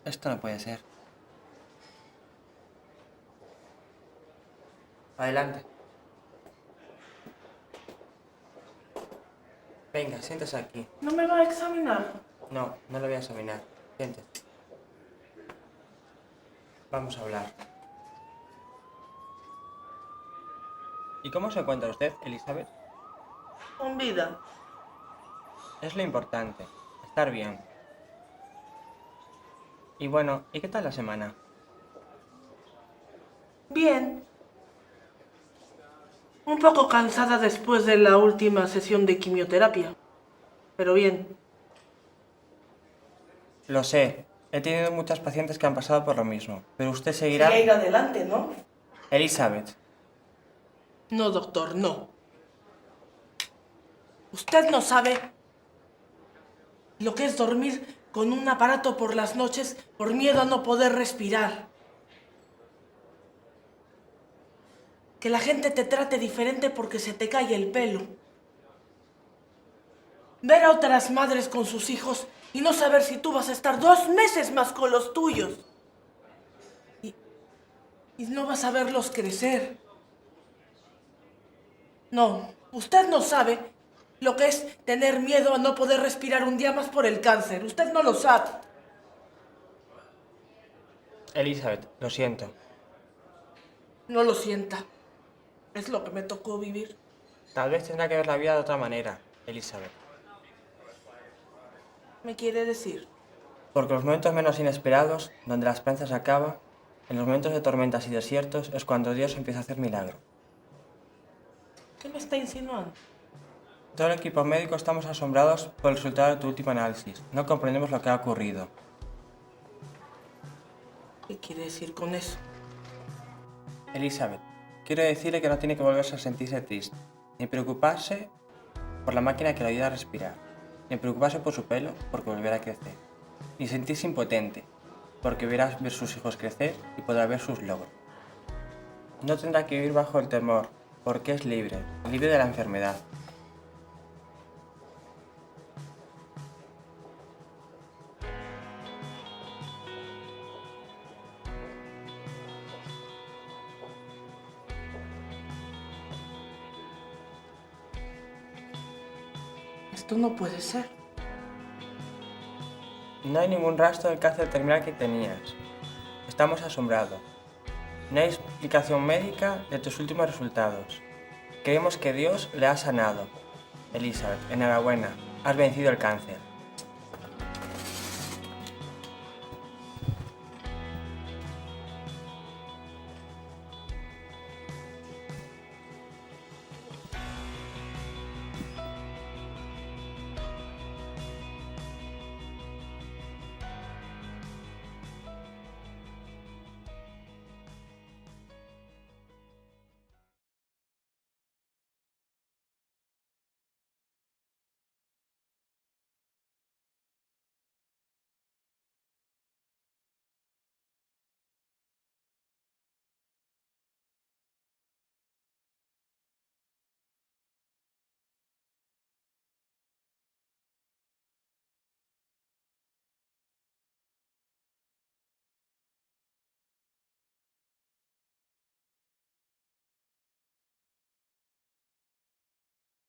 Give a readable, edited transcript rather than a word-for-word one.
Esto no puede ser. Adelante. Venga, siéntese aquí. ¿No me va a examinar? No, no lo voy a examinar. Siéntese. Vamos a hablar. ¿Y cómo se encuentra usted, Elizabeth? Con vida. Es lo importante, estar bien. Y bueno, ¿y qué tal la semana? Bien. Un poco cansada después de la última sesión de quimioterapia. Pero bien. Lo sé, he tenido muchas pacientes que han pasado por lo mismo, pero usted seguirá... Sigue a ir adelante, ¿no? Elizabeth, No, doctor, no. Usted no sabe lo que es dormir con un aparato por las noches por miedo a no poder respirar. Que la gente te trate diferente porque se te cae el pelo. Ver a otras madres con sus hijos y no saber si tú vas a estar 2 meses más con los tuyos. Y no vas a verlos crecer. No, usted no sabe lo que es tener miedo a no poder respirar un día más por el cáncer. Usted no lo sabe. Elizabeth, lo siento. No lo sienta. Es lo que me tocó vivir. Tal vez tendrá que ver la vida de otra manera, Elizabeth. ¿Me quiere decir? Porque los momentos menos inesperados, donde la esperanza se acaba, en los momentos de tormentas y desiertos, es cuando Dios empieza a hacer milagro. ¿Qué me está insinuando? Todo el equipo médico estamos asombrados por el resultado de tu último análisis. No comprendemos lo que ha ocurrido. ¿Qué quiere decir con eso? Elizabeth, quiero decirle que no tiene que volverse a sentirse triste, ni preocuparse por la máquina que le ayuda a respirar, ni preocuparse por su pelo porque volverá a crecer, ni sentirse impotente porque verás ver sus hijos crecer y podrá ver sus logros. No tendrá que vivir bajo el temor porque es libre, libre de la enfermedad. Esto no puede ser. No hay ningún rastro del cáncer terminal que tenías. Estamos asombrados. No hay explicación médica de tus últimos resultados. Creemos que Dios le ha sanado. Elizabeth, enhorabuena, has vencido el cáncer.